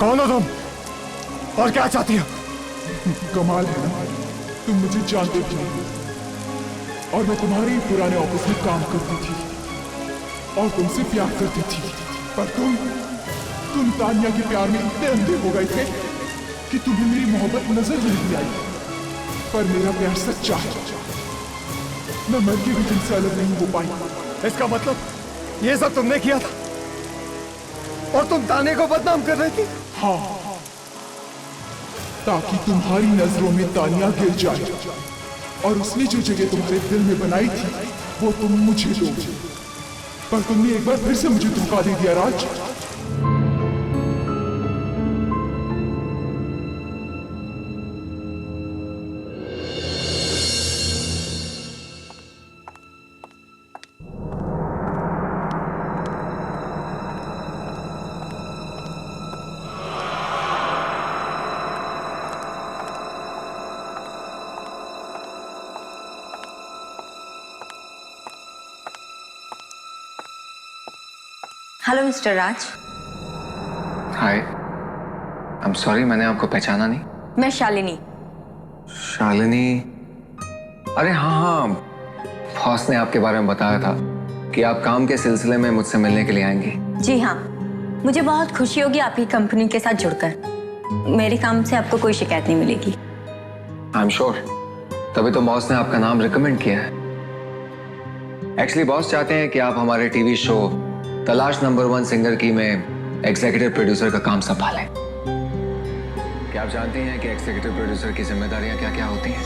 कौन हो तुम और क्या चाहती हो? कमाल है ना, तुम मुझे जानते भी नहीं और मैं तुम्हारे ही पुराने ऑफिस में काम करती थी और तुमसे प्यार करती थी, पर तुम तानिया के प्यार में इतने अंधे हो गए थे कि तुम्हें मेरी मोहब्बत नजर नहीं आई। पर मेरा प्यार सच्चा है, मैं मर के भी तुमसे अलग नहीं हो पाई। इसका मतलब ये सब तुमने किया था और तुम ताने को बदनाम कर रही थी? हाँ, ताकि तुम्हारी नजरों में तानिया गिर जाए और उसने जो जगह तुम्हारे दिल में बनाई थी वो तुम मुझे दो। पर तुमने एक बार फिर से मुझे धोखा दे दिया Raj. Hello mister Raj. Hi, I am sorry, मैंने आपको पहचाना नहीं। मैं शालिनी। शालिनी? अरे हाँ हाँ, बॉस ने आपके बारे में बताया था कि आप काम के सिलसिले में मुझसे मिलने के लिए आएंगी। जी हाँ, मुझे बहुत खुशी होगी आपकी कंपनी के साथ जुड़कर। मेरे काम से आपको कोई शिकायत नहीं मिलेगी। आई एम श्योर, तभी तो बॉस ने आपका नाम रिकमेंड किया है। एक्चुअली बॉस चाहते हैं कि आप हमारे टीवी शो तलाश नंबर 1 सिंगर की में एग्जीक्यूटिव प्रोड्यूसर का काम संभालें। क्या आप जानते हैं कि एग्जीक्यूटिव प्रोड्यूसर की जिम्मेदारियां क्या क्या होती हैं?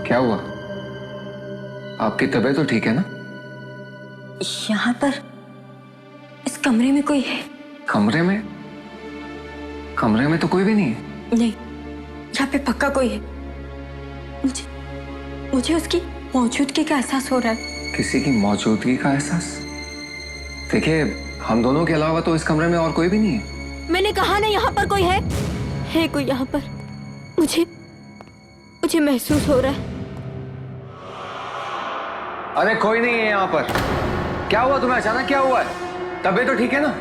क्या हुआ? आपकी तबीयत तो ठीक है ना? यहाँ पर इस कमरे में कोई है? कमरे में? कमरे में तो कोई भी नहीं है। नहीं, यहाँ पे पक्का कोई है। मुझे उसकी मौजूदगी का एहसास हो रहा है। किसी की मौजूदगी का एहसास? देखिए, हम दोनों के अलावा तो इस कमरे में और कोई भी नहीं है। मैंने कहा ना यहाँ पर कोई है। है कोई यहाँ पर? मुझे महसूस हो रहा है। अरे कोई नहीं है यहाँ पर। क्या हुआ तुम्हें? अचानक क्या हुआ है? तबीयत तो ठीक है ना?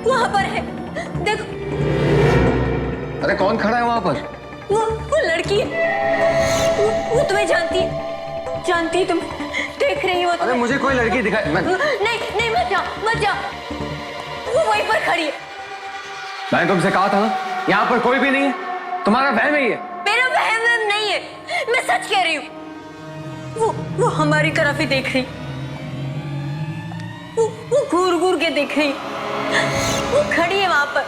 वहां पर है, देखो। अरे कौन खड़ा है वहां पर? वो लड़की है। वो तुम्हें जानती है तुम देख रही हो। अरे मुझे कोई लड़की दिखाई नहीं, मत जाओ। वो वहीं पर खड़ी है। मैंने तुमसे कहा था ना, यहाँ पर कोई भी नहीं है। तुम्हारा वहम है ये। मेरा वहम नहीं है, मैं सच कह रही हूँ। वो हमारी तरफ ही देख रही। वो घूर के देख रही। वो खड़ी है वहां पर।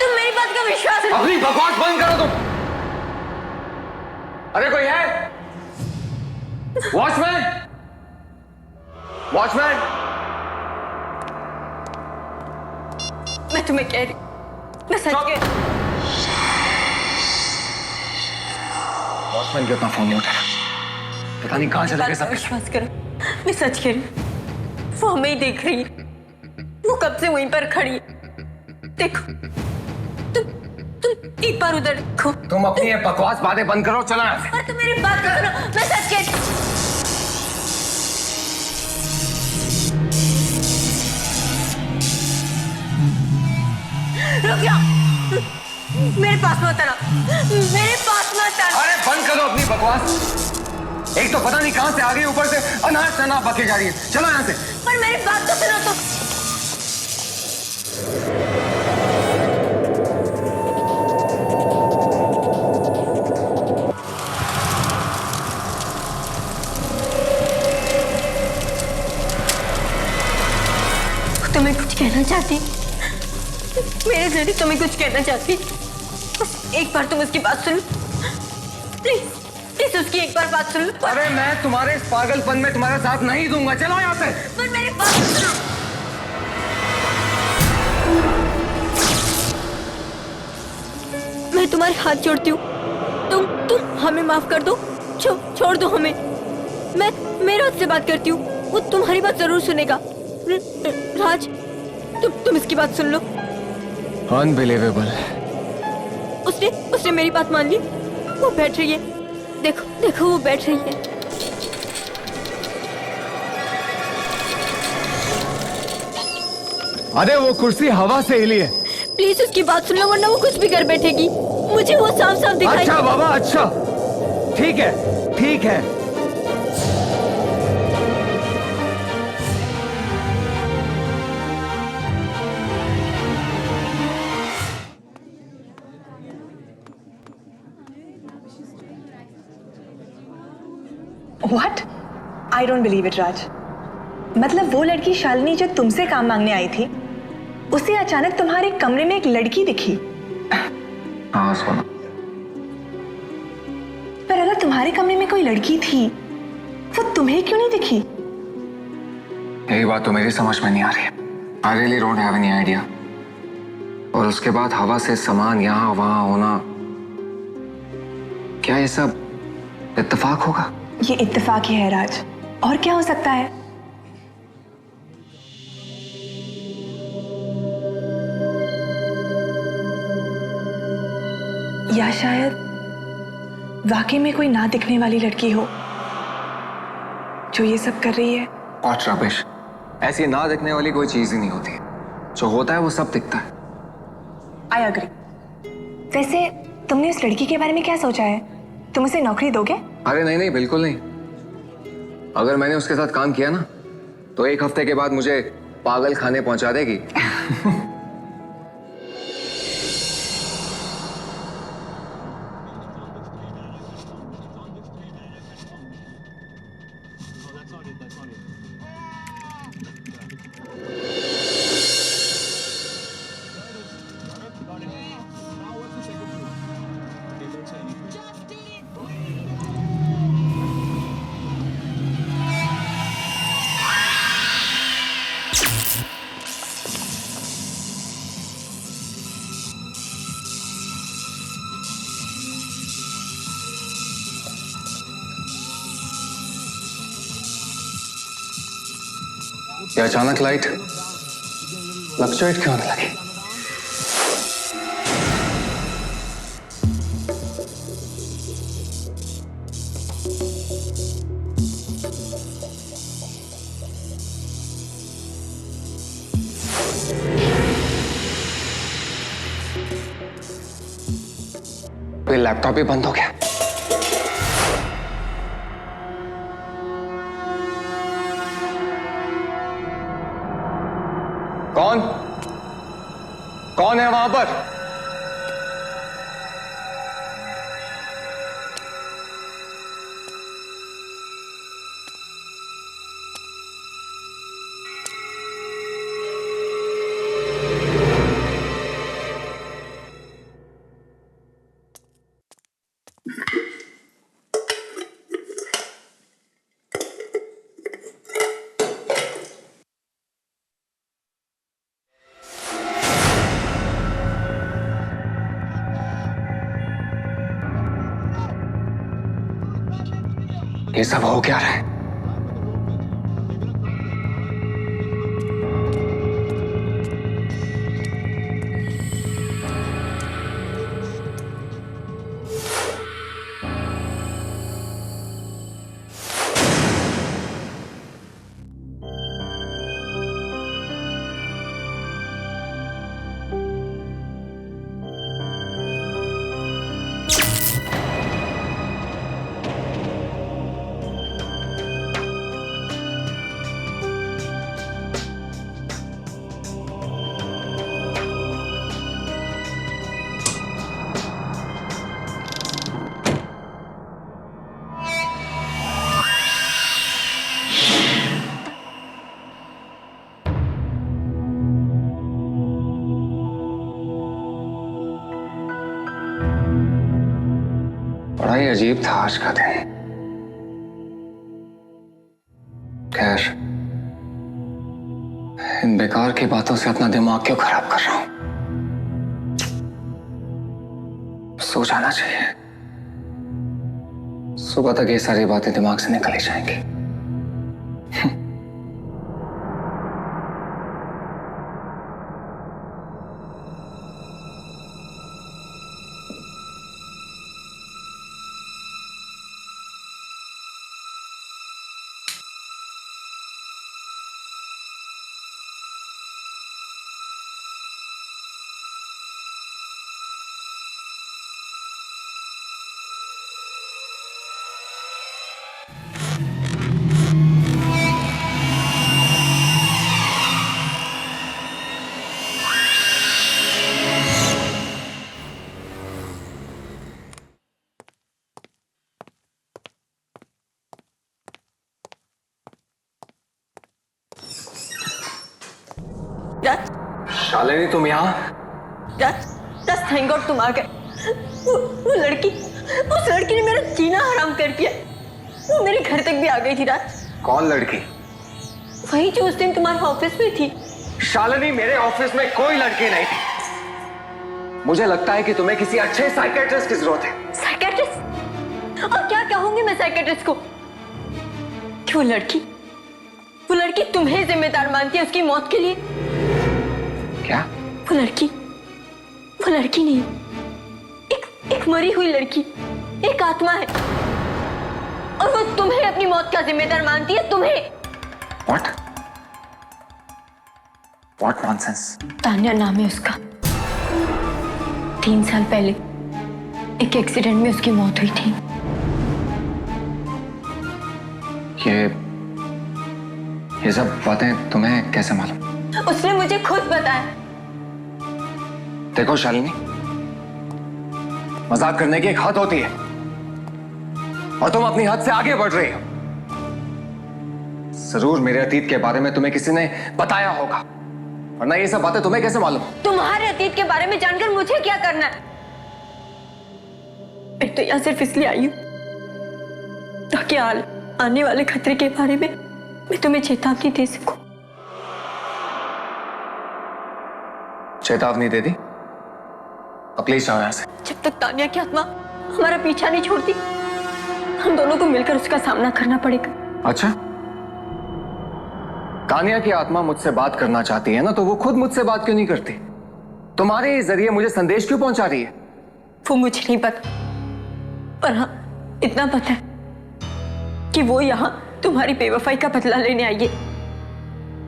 तुम मेरी बात का विश्वास करो। अपनी बकवास बंद करो तुम। अरे कोई है? वॉचमैन! मैं तुम्हें कह रही, मैं सच कह रही। वॉचमैन क्यों इतना फोन नहीं उठा? पता नहीं कहां चले गए सब। विश्वास करो, मैं सच कह रही हूँ। वो हमें ही देख रही है। वो कब से वहीं पर खड़ी है। देखो, तुम एक बार उधर देखो। तुम अपनी ये बकवास बातें बंद करो, चलो यहाँ से। पर तुम मेरी बात करो, मैं सच कह रही हूँ। रुक जाओ, मेरे पास मत आना। अरे बंद करो अपनी बकवास। एक तो पता नहीं कहां से आ गई, ऊपर से अनाज चना बके जा रही है। चलो यहाँ से। पर मेरी बात तो सुनो तो। तुम्हें कुछ कहना चाहती, मेरे जरिए तुम्हें कुछ कहना चाहती। बस एक बार तुम उसकी बात सुनो प्लीज, प्लीज उसकी एक बार बात सुनो। अरे मैं तुम्हारे इस पागलपन में तुम्हारा साथ नहीं दूंगा। चलो यहाँ से। पर मेरी बात सुनो। मैं तुम्हारे हाथ जोड़ती हूँ, तुम हमें माफ कर दो। छोड़ दो हमें। मैं मेरे हाथ से बात करती हूँ। वो तुम्हारी बात जरूर सुनेगा। राज, तुम इसकी बात सुन लो। अनबिलीवेबल। उसने मेरी बात मान ली। वो बैठ रही है, देखो वो बैठ रही है। अरे वो कुर्सी हवा से हिली है। प्लीज उसकी बात सुन लो, वरना वो कुछ भी कर बैठेगी। मुझे वो साफ साफ दिखाई। अच्छा बाबा, अच्छा, ठीक है, ठीक है। What? I don't believe it, राज। मतलब वो लड़की शालिनी जो तुमसे काम मांगने आई थी, उसे अचानक तुम्हारे कमरे में एक लड़की दिखी। हाँ सोना। पर अगर तुम्हारे कमरे में कोई लड़की थी, वो तुम्हें क्यों नहीं दिखी? यही बात तो मेरी समझ में नहीं आ रही। I really don't have any idea। और उसके बाद हवा से सामान यहाँ वहाँ होना, क्या ये सब इत्तेफाक होगा? ये इत्तेफाक ही है राज, और क्या हो सकता है? या शायद वाकई में कोई ना दिखने वाली लड़की हो जो ये सब कर रही है। और रबिश, ऐसी ना दिखने वाली कोई चीज ही नहीं होती। जो होता है वो सब दिखता है। I agree. वैसे तुमने उस लड़की के बारे में क्या सोचा है? तुम उसे नौकरी दोगे? अरे नहीं नहीं, बिल्कुल नहीं। अगर मैंने उसके साथ काम किया ना, तो 1 हफ्ते के बाद मुझे पागल खाने पहुंचा देगी। ये अचानक लाइट फ्लक्चुएट क्यों होने लगी? ये लैपटॉप ही बंद हो गया। कौन है वहां पर? ये सब हो क्या रहा है? बड़ा ही अजीब था आज का दिन। खैर, इन बेकार की बातों से अपना दिमाग क्यों खराब कर रहा हूं? सो जाना चाहिए। सुबह तक ये सारी बातें दिमाग से निकल ही जाएंगी। राज, शालिनी तुम यहाँ? राज, राज थैंक गॉड तुम आ गए। वो लड़की, उस लड़की ने मेरा जीना हराम कर दिया। वो मेरे घर तक भी आ गई थी राज। कौन लड़की? वही जो उस दिन तुम्हारे ऑफिस में थी। शालिनी, मेरे ऑफिस में कोई लड़की नहीं थी। मुझे लगता है कि तुम्हें किसी अच्छे साइकियाट्रिस्ट की जरूरत है। साइकियाट्रिस्ट? और क्या कहूंगी मैं साइकियाट्रिस्ट को कि वो लड़की तुम्हें जिम्मेदार मानती है उसकी मौत के लिए? क्या? वो लड़की नहीं, एक मरी हुई लड़की, एक आत्मा है, और वो तुम्हें अपनी मौत का जिम्मेदार मानती है, तुम्हें। What nonsense? तान्या नाम है उसका। 3 साल पहले एक एक्सीडेंट में उसकी मौत हुई थी। ये सब बातें तुम्हें कैसे मालूम? उसने मुझे खुद बताया। देखो शालिनी, मजाक करने की एक हद होती है और तुम अपनी हद से आगे बढ़ रही हो। जरूर मेरे अतीत के बारे में तुम्हें किसी ने बताया होगा, वरना ये सब बातें तुम्हें कैसे मालूम? तुम्हारे अतीत के बारे में जानकर मुझे क्या करना है? मैं तो यहाँ सिर्फ इसलिए आई हूँ ताकि आने वाले खतरे के बारे में मैं तुम्हें चेतावनी दे सकूं। चेतावनी दे दी? अब प्लीज जाओ यहाँ से। जब तक तान्या की आत्मा हमारा पीछा नहीं छोड़ती, हम दोनों को मिलकर उसका सामना करना पड़ेगा। अच्छा, तान्या की आत्मा मुझसे बात करना चाहती है ना, तो वो खुद मुझसे बात क्यों नहीं करती? तुम्हारे जरिए मुझे संदेश क्यों पहुंचा रही है? वो मुझे नहीं पता, पर हाँ इतना पता है कि वो यहाँ तुम्हारी बेवफाई का बदला लेने आई है।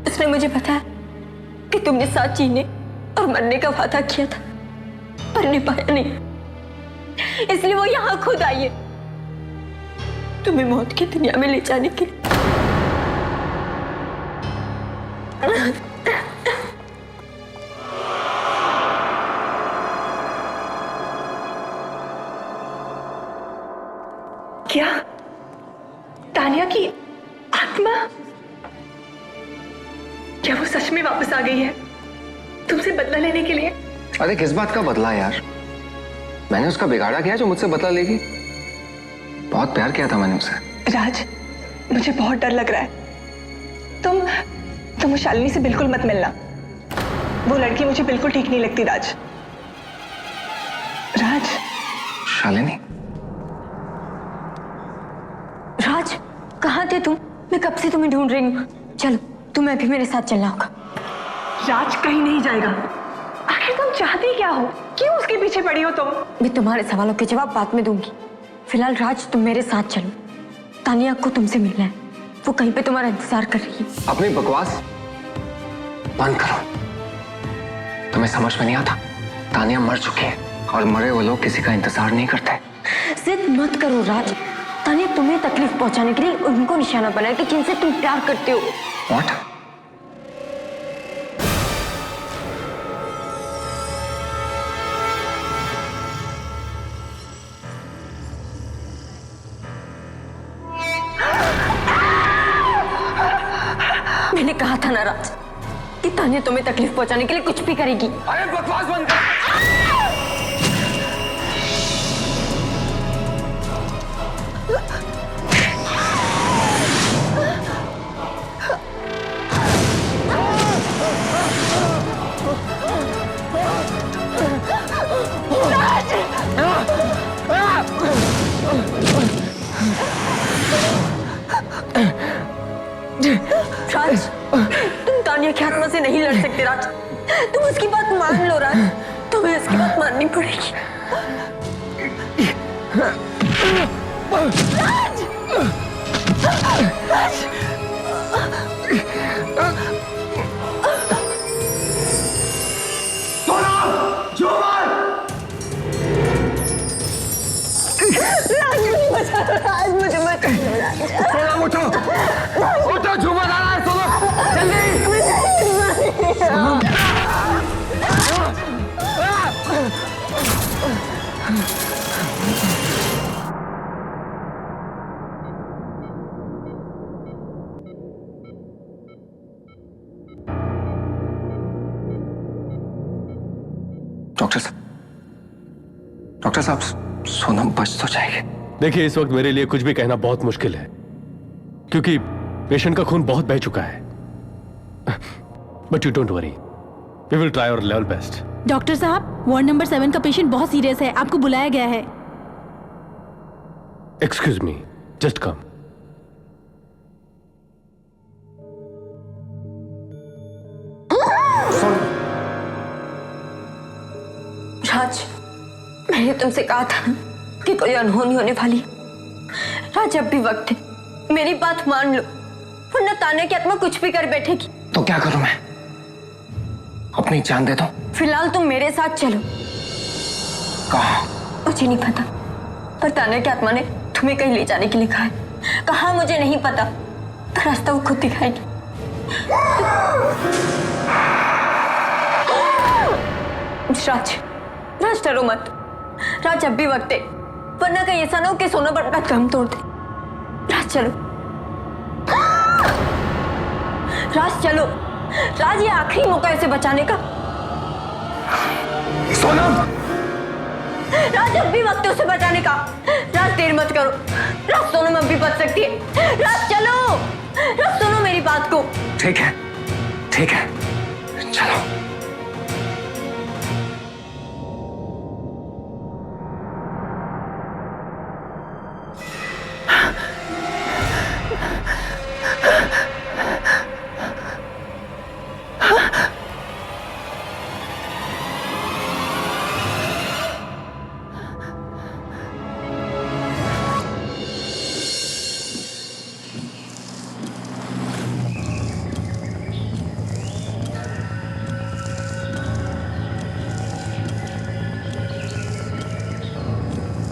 उसने मुझे बताया कि तुमने साथ जीने और मरने का वादा किया था, पर निभाया नहीं, इसलिए वो यहाँ खुद आई है तुम्हें मौत की दुनिया में ले जाने के लिए। क्या तान्या की आत्मा, क्या वो सच में वापस आ गई है तुमसे बदला लेने के लिए? अरे किस बात का बदला यार? मैंने उसका बिगाड़ा किया जो मुझसे बदला लेगी? बहुत प्यार किया था मैंने उसे। राज, मुझे बहुत डर लग रहा है। तुम शालिनी से बिल्कुल मत मिलना। वो लड़की मुझे बिल्कुल ठीक नहीं लगती। राज, शालिनी, राज कहाँ थे तुम? मैं कब से तुम्हें ढूंढ रही हूँ। चलो तुम्हें अभी मेरे साथ चलना होगा। राज कहीं नहीं जाएगा। आखिर तुम चाहती क्या हो? क्यों उसके पीछे पड़ी हो तुम? मैं तुम्हारे सवालों के जवाब बाद में दूंगी। फिलहाल राज तुम मेरे साथ चलो। तानिया को तुमसे मिलना है, वो कहीं पे तुम्हारा इंतजार कर रही है। अपनी बकवास बंद करो। तुम्हें समझ में नहीं आता? तानिया मर चुकी है और मरे वो लोग किसी का इंतजार नहीं करते। जिद मत करो राज। तानिया तुम्हें तकलीफ पहुंचाने के लिए उनको निशाना बनाया कि जिनसे तुम प्यार करते हो। What? मैंने कहा था ना राज कि तानिया तुम्हें तकलीफ पहुंचाने के लिए कुछ भी करेगी। अरे बकवास बंद कर। राज, तुम तानिया की आत्मा से नहीं लड़ सकते राज। तुम उसकी बात मान लो राज, तुम्हें उसकी बात माननी पड़ेगी। राज! राज! राज मुझे बचा लो, राज मुझे बचा लो, राज। उठो, उठो, झूमर आ रहा है, सुनो, जल्दी। डॉक्टर साहब, सोनम बच तो जाएगी। देखिए, इस वक्त मेरे लिए कुछ भी कहना बहुत मुश्किल है, क्योंकि पेशेंट का खून बहुत बह चुका है। But you don't worry, we will try our level best. Doctor साहब, वार्ड नंबर 7 का पेशेंट बहुत सीरियस है, आपको बुलाया गया है। Excuse me, just come. राज, मैंने तुमसे कहा था ना कि कोई अनहोनी होने वाली। राज, अब भी वक्त है, मेरी बात मान लो, वरना तान्या की आत्मा कुछ भी कर बैठेगी। तो क्या करूं मैं? अपनी जान दे दो? फिलहाल तुम मेरे साथ चलो। कहाँ? मुझे नहीं पता, पर तान्या की आत्मा ने तुम्हें कहीं ले जाने के लिए कहा है। कहाँ मुझे नहीं पता, पर रास्ता वो खुद दिखाएगी। राज, राज डरो मत। राज, अब भी वक्त है, वरना कहीं ऐसा ना हो कि सोना बड़ा दम तोड़ दे। राज चलो, राज चलो। राज, ये आखिरी मौका है उसे बचाने का। सोनम! राज, अब भी वक्त है उसे बचाने का। राज, देर मत करो। राज, सोनम अब भी बच सकती है। राज चलो, राज सुनो मेरी बात को। ठीक है, ठीक है, चलो।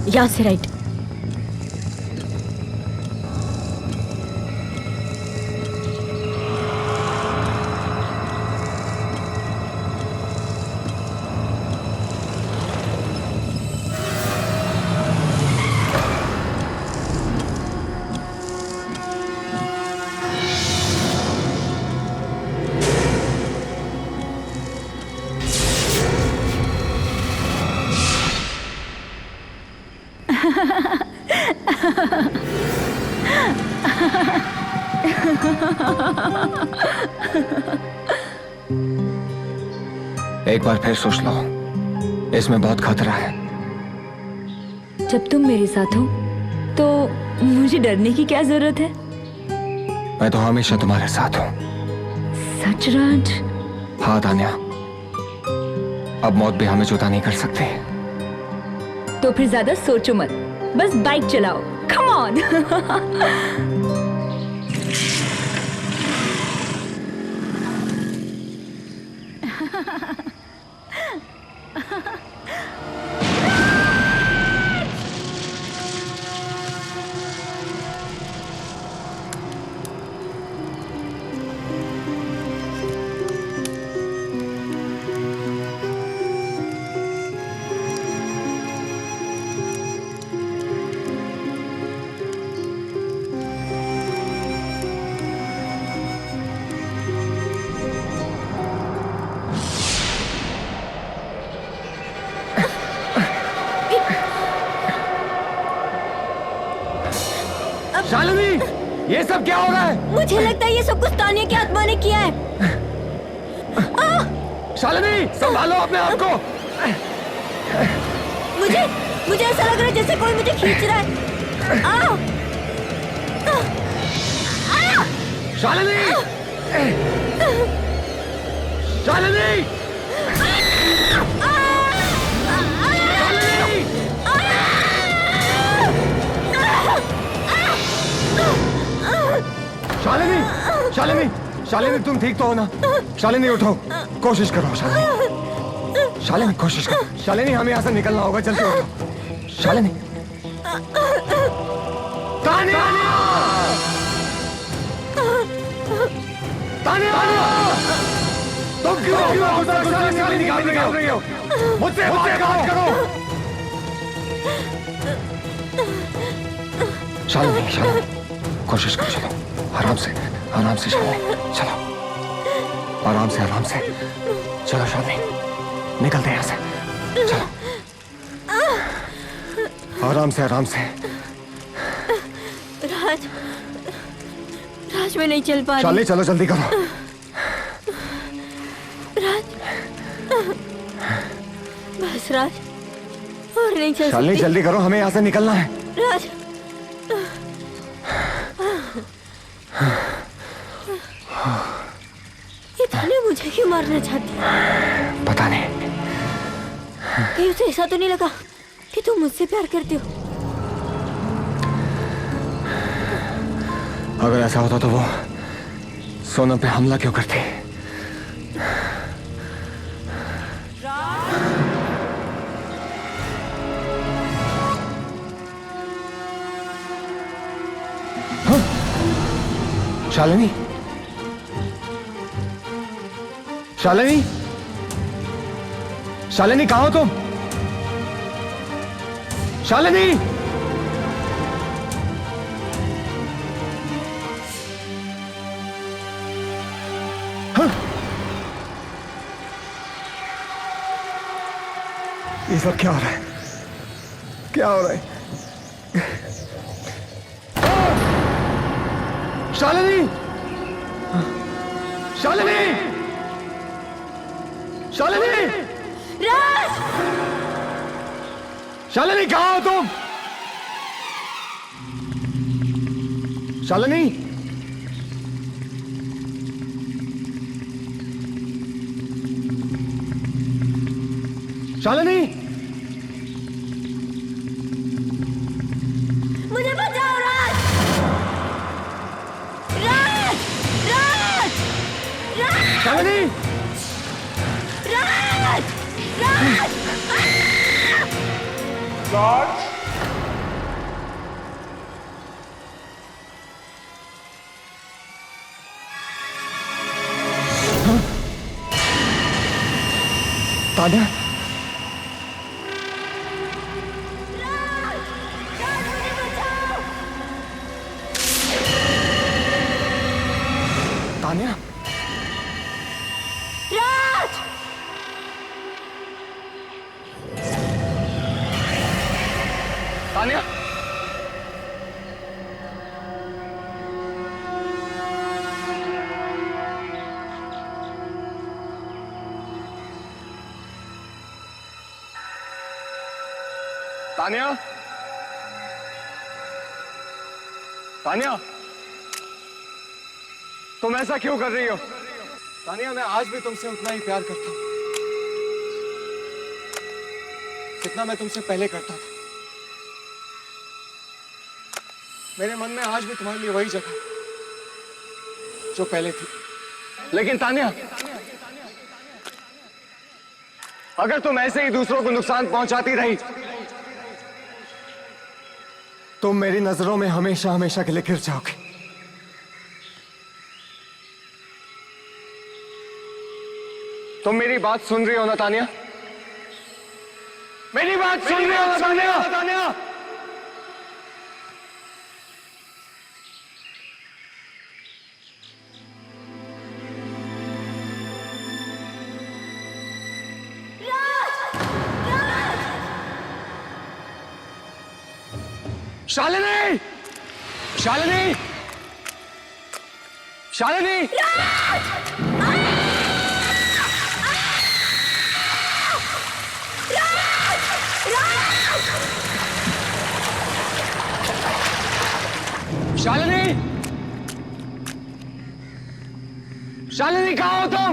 यहाँ से राइट। एक बार फिर सोच लो, इसमें बहुत खतरा है। जब तुम मेरे साथ हो तो मुझे डरने की क्या जरूरत है? मैं तो हमेशा तुम्हारे साथ हूं। सच राज? हाँ तान्या, अब मौत भी हमें जुदा नहीं कर सकती। तो फिर ज्यादा सोचो मत, बस बाइक चलाओ। Come on. शालिनी, ये सब क्या हो रहा है? मुझे लगता है ये सब कुछ तान्या की आत्मा ने किया है। शालिनी, संभालो अपने आप को। मुझे ऐसा लग रहा है जैसे कोई मुझे खींच रहा है। शालिनी! शालिनी! शालिनी! शालिनी! शालिनी, तुम ठीक तो हो ना? शालिनी उठो, कोशिश करो। शालिनी, शालिनी कोशिश करो। शालिनी, हमें यहाँ से निकलना होगा, जल्दी उठो। शालिनी! तान्या! तान्या! तुम क्यों शालिनी निकाल रही हो? मुझसे बात करो। शालिनी, शालिनी, कोशिश करो, चलो। आराम से शालिनी, चलो। आराम से चलो शालिनी, निकलते हैं यहाँ से। आराम से, आराम से। राज, राज मैं नहीं चल पा रही। शालिनी चलो, जल्दी करो। राज, बस राज, और नहीं चल शालिनी सकती। जल्दी करो, हमें यहाँ से निकलना है। राज, ये तान्या मुझे क्यों मारना चाहती है? पता नहीं। कहीं उसे ऐसा तो नहीं लगा कि तुम मुझसे प्यार करती हो? अगर ऐसा होता तो वो सोनम पे हमला क्यों करती? हाँ? शालिनी, शालिनी, शालिनी कहाँ हो तुम? शालिनी, ये सब क्या हो रहा है? क्या हो रहा है? शालिनी! शालिनी! शालिनी! राज! शालिनी कहाँ हो तुम? शालिनी! शालिनी! मुझे बचाओ राज! राज! राज! राज! शालिनी! राज! राज! राज, तान्या, तान्या, राज! तान्या, तान्या, तान्या, तुम ऐसा क्यों कर रही हो? तान्या, मैं आज भी तुमसे उतना ही प्यार करता हूं जितना मैं तुमसे पहले करता था। मेरे मन में आज भी तुम्हारे लिए वही जगह जो पहले थी। लेकिन तान्या, अगर तुम ऐसे ही दूसरों को नुकसान पहुंचाती रही तुम मेरी नजरों में हमेशा हमेशा के लिए गिर जाओगे। तुम मेरी बात सुन रही हो ना तान्या? मेरी बात सुन रही हो ना तान्या? शालिनी! शालिनी! शालिनी! शालिनी! शालिनी कहाँ हो तुम?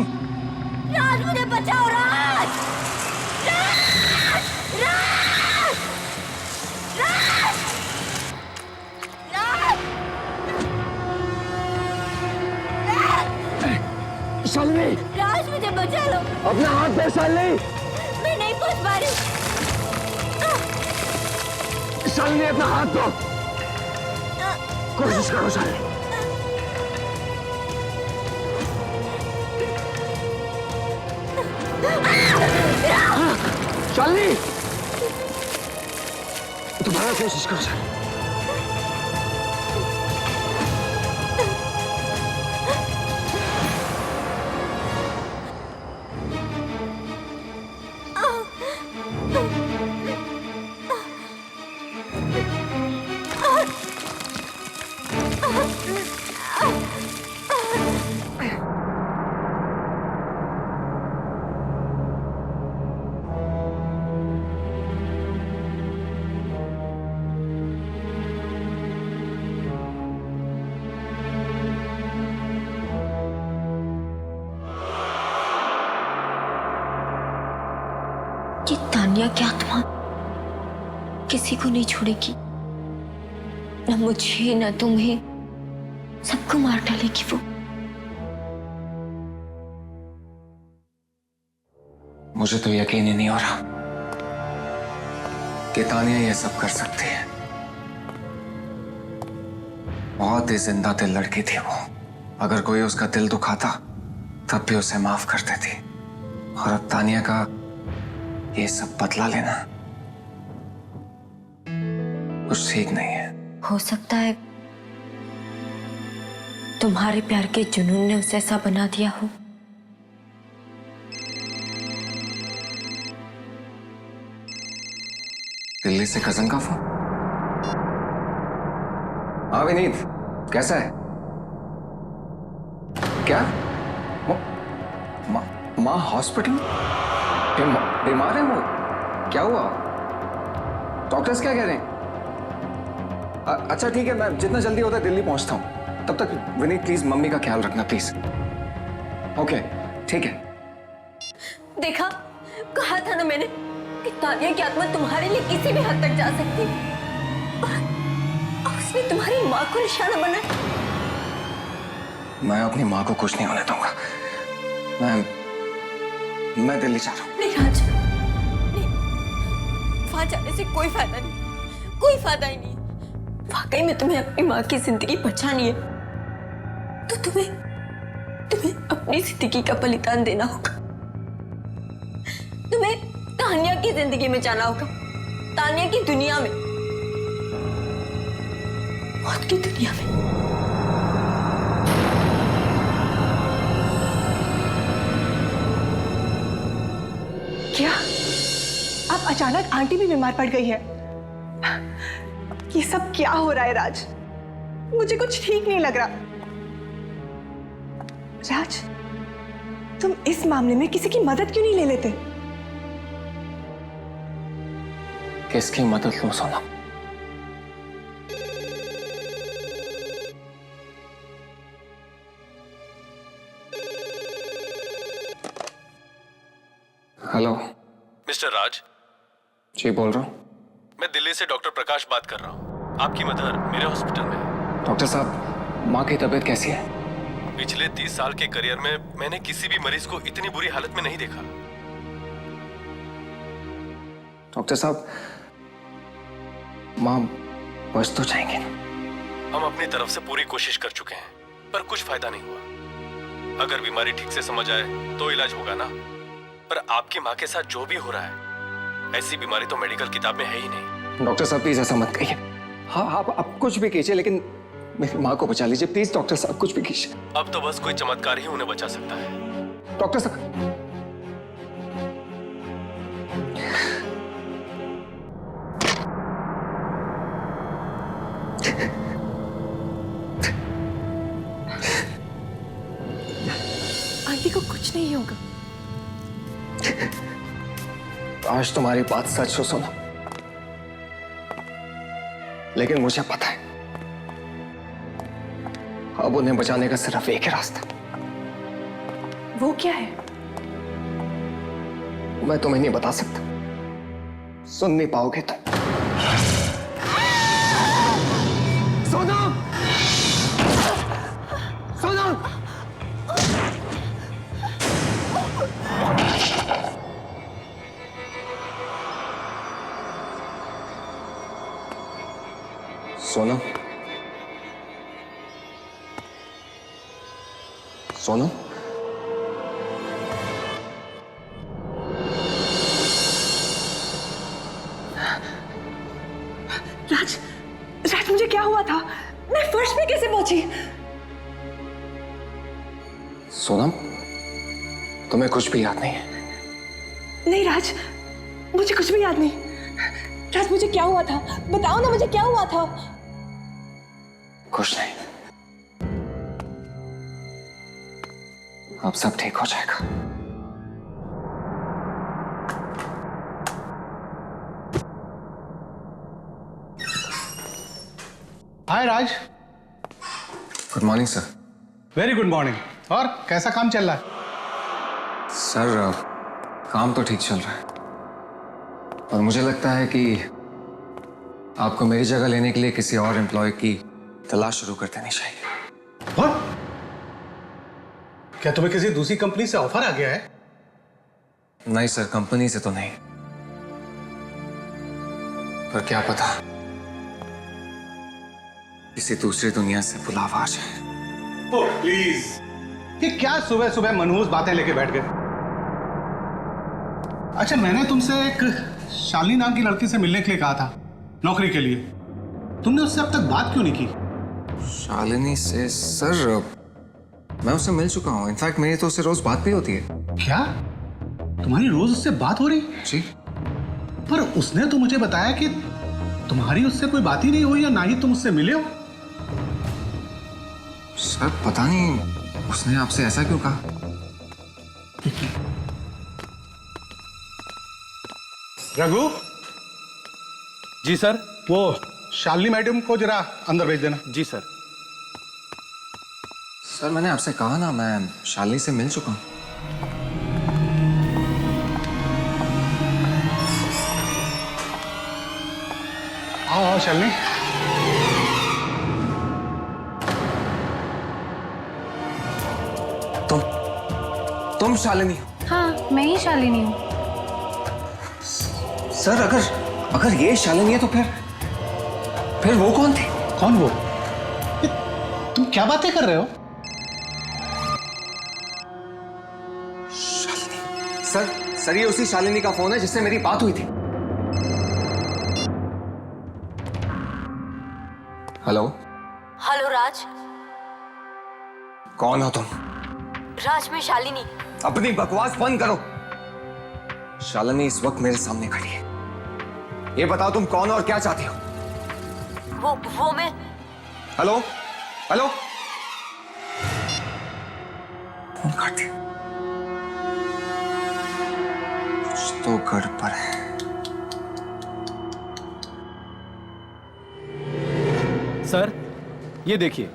राज मुझे बचाओ राज! राज! राज! राज! राज! शालिनी! राज मुझे बचा लो! अपना हाथ दे शालिनी! मैं नहीं पहुंच पा रही। शालिनी अपना हाथ दो। कोशिश करो शालिनी। शालिनी दोबारा कोशिश करो शालिनी। कि तानिया की आत्मा किसी को नहीं छोड़ेगी, न मुझे न तुम्हें, सबको मार डालेगी वो। मुझे तो यकीन ही नहीं हो रहा कि तानिया ये सब कर सकती है। बहुत ही जिंदा दिल लड़की थी वो। अगर कोई उसका दिल दुखाता तब भी उसे माफ कर देती। और अब तानिया का ये सब बदला लेना कुछ ठीक नहीं है। हो सकता है तुम्हारे प्यार के जुनून ने उसे ऐसा बना दिया हो। दिल्ली से कजन का फोन। हाँ विनीत, कैसा है? क्या माँ हॉस्पिटल बीमार है वो? क्या हुआ? डॉक्टर्स क्या कह रहे हैं? अच्छा ठीक है, मैं जितना जल्दी होता है दिल्ली पहुंचता हूं। तब तक विनीत प्लीज मम्मी का ख्याल रखना प्लीज। ओके ठीक है। देखा, कहा था ना मैंने कि तानिया की आत्मा तुम्हारे लिए किसी भी हद तक जा सकती है। और उसने तुम्हारी माँ को निशाना बनाया। मैं अपनी माँ को कुछ नहीं होने दूंगा। मैं दिल्ली जा रहा हूँ। नहीं राज, नहीं, वहां जाने से कोई फायदा नहीं, कोई फायदा ही नहीं। वाकई में तुम्हें अपनी माँ की जिंदगी बचानी है तो तुम्हें अपनी जिंदगी का बलिदान देना होगा। तुम्हें तानिया की जिंदगी में जाना होगा, तानिया की दुनिया में, मौत की दुनिया में। क्या अब अचानक आंटी भी बीमार पड़ गई है? ये सब क्या हो रहा है राज? मुझे कुछ ठीक नहीं लग रहा। राज, तुम इस मामले में किसी की मदद क्यों नहीं ले लेते? किसकी मदद लूं सोना? हेलो मिस्टर राज। जी बोल रहा हूं। मैं दिल्ली से डॉक्टर प्रकाश बात कर रहा हूँ। आपकी मदर मेरे हॉस्पिटल में है। डॉक्टर साहब, माँ की तबीयत कैसी है? पिछले 30 साल के करियर में मैंने किसी भी मरीज को इतनी बुरी हालत में नहीं देखा। डॉक्टर साहब, माँ बच तो जाएंगे ना? हम अपनी तरफ से पूरी कोशिश कर चुके हैं, पर कुछ फायदा नहीं हुआ। अगर बीमारी ठीक से समझ आए तो इलाज होगा ना। पर आपकी माँ के साथ जो भी हो रहा है, ऐसी बीमारी तो मेडिकल किताब में है ही नहीं। डॉक्टर साहब प्लीज ऐसा मत कहिए। हाँ आप कुछ भी कीजिए, लेकिन मेरी माँ को बचा लीजिए प्लीज। डॉक्टर साहब कुछ भी कीजिए। अब तो बस कोई चमत्कार ही उन्हें बचा सकता है। डॉक्टर साहब, आंटी को कुछ नहीं होगा। आज तुम्हारी बात सच हो सोना, लेकिन मुझे पता है अब उन्हें बचाने का सिर्फ एक ही रास्ता। वो क्या है? मैं तुम्हें नहीं बता सकता, सुन नहीं पाओगे तुम। सोना, सोना, सोना, सोना, राज, राज मुझे क्या हुआ था? मैं फर्श पे कैसे पहुंची? सोनम, तुम्हें कुछ भी याद नहीं है? नहीं राज, मुझे कुछ भी याद नहीं। राज मुझे क्या हुआ था? बताओ ना, मुझे क्या हुआ था? कुछ नहीं, अब सब ठीक हो जाएगा। Hi Raj. Good morning sir. Very good morning. और कैसा काम चल रहा है? सर काम तो ठीक चल रहा है, और मुझे लगता है कि आपको मेरी जगह लेने के लिए किसी और एम्प्लॉय की तलाश शुरू कर देनी चाहिए। What? क्या तुम्हें किसी दूसरी कंपनी से ऑफर आ गया है? नहीं सर, कंपनी से तो नहीं, पर क्या पता किसी दूसरी दुनिया से बुलावा आ जाए। ओह प्लीज, ये क्या सुबह सुबह मनहूस बातें लेके बैठ गए? अच्छा, मैंने तुमसे एक शालिनी नाम की लड़की से मिलने के लिए कहा था, नौकरी के लिए। तुमने उससे अब तक बात क्यों नहीं की? शालिनी से? सर मैं उससे मिल चुका हूँ। इनफैक्ट मेरी तो उससे रोज बात भी होती है। क्या तुम्हारी रोज उससे बात हो रही? जी। पर उसने तो मुझे बताया कि तुम्हारी उससे कोई बात ही नहीं हुई, या ना ही तुम उससे मिले हो। सर पता नहीं उसने आपसे ऐसा क्यों कहा। रघु, जी सर। वो शालिनी मैडम को जरा अंदर भेज देना। जी सर। सर मैंने आपसे कहा ना, मैं शालिनी से मिल चुका हूँ। आओ आओ शालिनी। तुम शालिनी हो? हाँ, मैं ही शालिनी हूँ। सर अगर ये शालिनी है तो फिर वो कौन थी? कौन वो? तुम क्या बातें कर रहे हो? शालिनी? सर ये उसी शालिनी का फोन है जिससे मेरी बात हुई थी। हेलो। हेलो राज। कौन हो तुम? राज, मैं शालिनी। अपनी बकवास बंद करो। शालिनी इस वक्त मेरे सामने खड़ी है। ये बताओ तुम कौन हो और क्या चाहती हो? वो मैं। Hello hello. फोन काट दिया। कुछ तो गड़बड़ है। सर ये देखिए,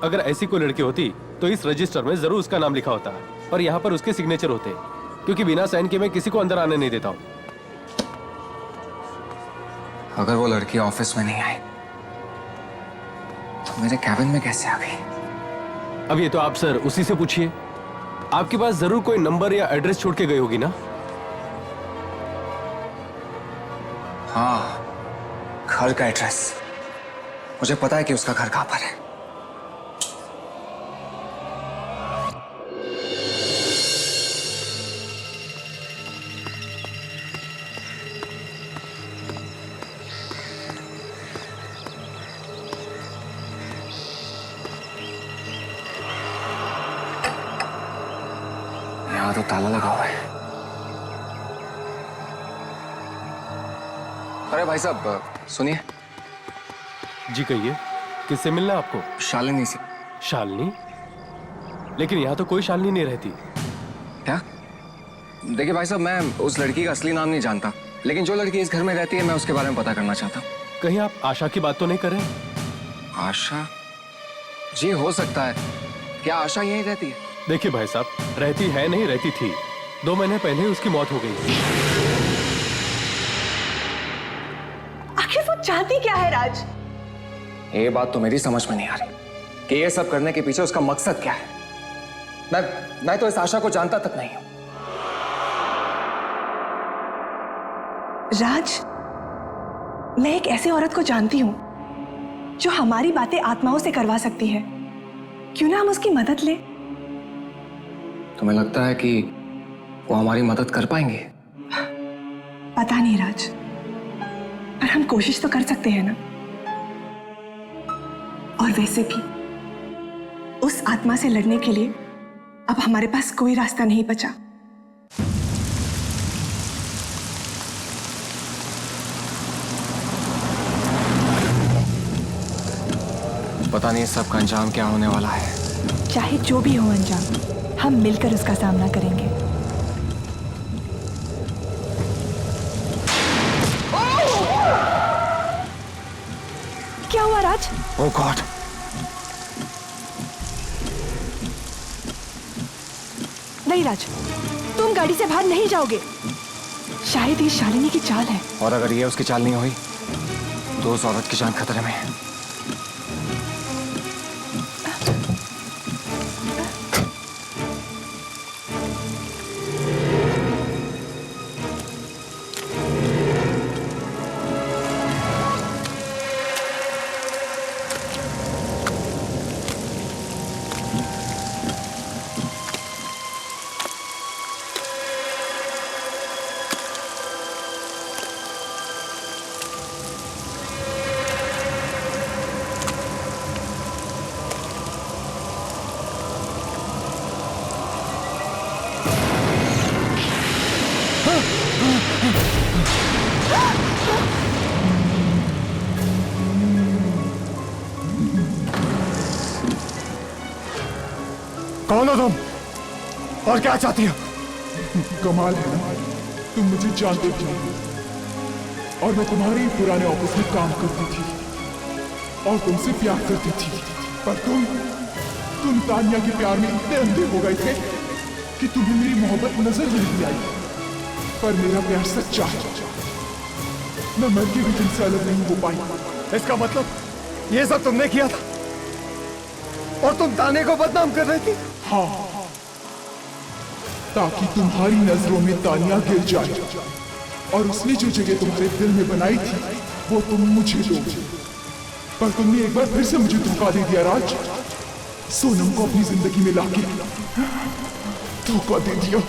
अगर ऐसी कोई लड़की होती तो इस रजिस्टर में जरूर उसका नाम लिखा होता, और यहाँ पर उसके सिग्नेचर होते, क्योंकि बिना साइन के मैं किसी को अंदर आने नहीं देता हूँ। अगर वो लड़की ऑफिस में नहीं आई तो मेरे कैबिन में कैसे आ गई? अब ये तो आप सर उसी से पूछिए। आपके पास जरूर कोई नंबर या एड्रेस छोड़ के गई होगी ना? हाँ, घर का एड्रेस। मुझे पता है कि उसका घर कहां पर है। यहाँ तो ताला लगा हुआ है। अरे भाई साहब सुनिए। जी कहिए, किससे मिलना है आपको? शालिनी से। शालिनी? लेकिन यहाँ तो कोई शालिनी नहीं रहती। क्या? देखिए भाई साहब, मैं उस लड़की का असली नाम नहीं जानता, लेकिन जो लड़की इस घर में रहती है मैं उसके बारे में पता करना चाहता हूँ। कहीं आप आशा की बात तो नहीं कर रहे? आशा? जी हो सकता है। क्या आशा यहीं रहती है? देखिए भाई साहब, रहती है नहीं, रहती थी। 2 महीने पहले ही उसकी मौत हो गई। आखिर वो चाहती क्या है राज? ये बात तो मेरी समझ में नहीं आ रही कि ये सब करने के पीछे उसका मकसद क्या है। मैं तो इस आशा को जानता तक नहीं हूं। राज, मैं एक ऐसी औरत को जानती हूं जो हमारी बातें आत्माओं से करवा सकती है। क्यों ना हम उसकी मदद लें? तुम्हें लगता है कि वो हमारी मदद कर पाएंगे? पता नहीं राज, पर हम कोशिश तो कर सकते हैं ना। और वैसे भी उस आत्मा से लड़ने के लिए अब हमारे पास कोई रास्ता नहीं बचा। पता नहीं सब का अंजाम क्या होने वाला है। चाहे जो भी हो अंजाम, हम मिलकर उसका सामना करेंगे। क्या हुआ राज? ओह गॉड! नहीं राज, तुम गाड़ी से बाहर नहीं जाओगे। शायद ये शालिनी की चाल है। और अगर ये उसकी चाल नहीं हुई तो उस औरत की जान खतरे में है। कौन हो तुम और क्या चाहती हो? कमाल है ना, तुम मुझे जानते थे और मैं तुम्हारे ही पुराने ऑफिस में काम करती थी और तुमसे प्यार करती थी, पर तुम तानिया के प्यार में इतने अंधे हो गए थे कि तुम्हें मेरी मोहब्बत नजर नहीं आई। पर मेरा प्यार सच्चा है, मैं मर के भी तुमसे अलग नहीं हो पाई। इसका मतलब ये सब तुमने किया था और तुम ताने को बदनाम कर रही थी? हाँ, ताकि तुम्हारी नजरों में तानिया गिर जाए और उसने जो जगह तुम्हारे दिल में बनाई थी वो तुम मुझे दो। पर तुमने एक बार फिर से मुझे धोखा दे दिया राज। सोनम को अपनी जिंदगी में लाके धोखा दे दिया।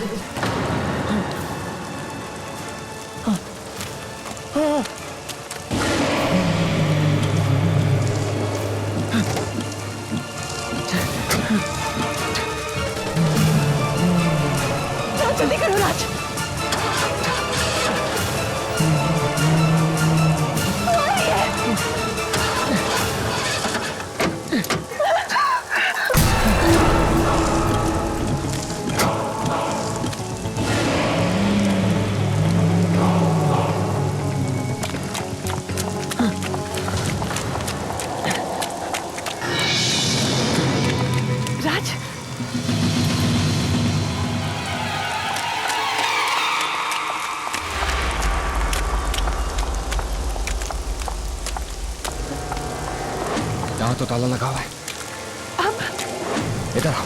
जल्दी करो राज। राज, यहाँ तो ताला लगा हुआ है। अब इधर आओ।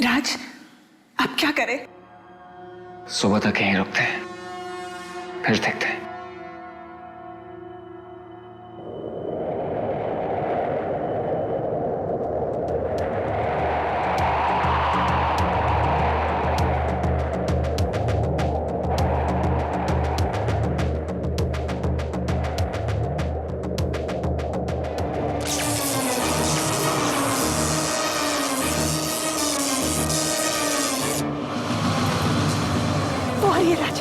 राज, अब क्या करें? सुबह तक यहीं रुकते हैं, फिर देखते हैं। वो आ रही है राज,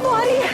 वो आ रही है।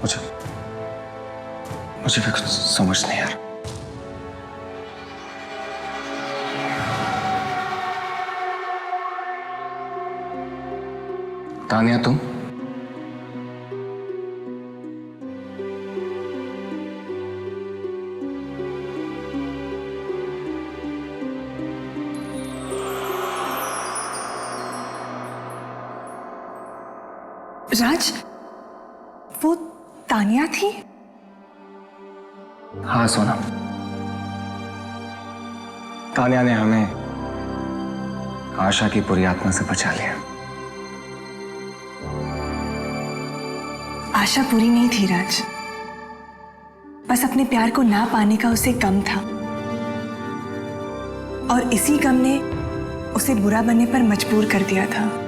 मुझे भी कुछ समझ नहीं आ रहा। तानिया, तुम राज, वो तानिया थी? हाँ सोनम, तानिया ने हमें आशा की बुरी आत्मा से बचा लिया। आशा पूरी नहीं थी राज, बस अपने प्यार को ना पाने का उसे गम था, और इसी गम ने उसे बुरा बनने पर मजबूर कर दिया था।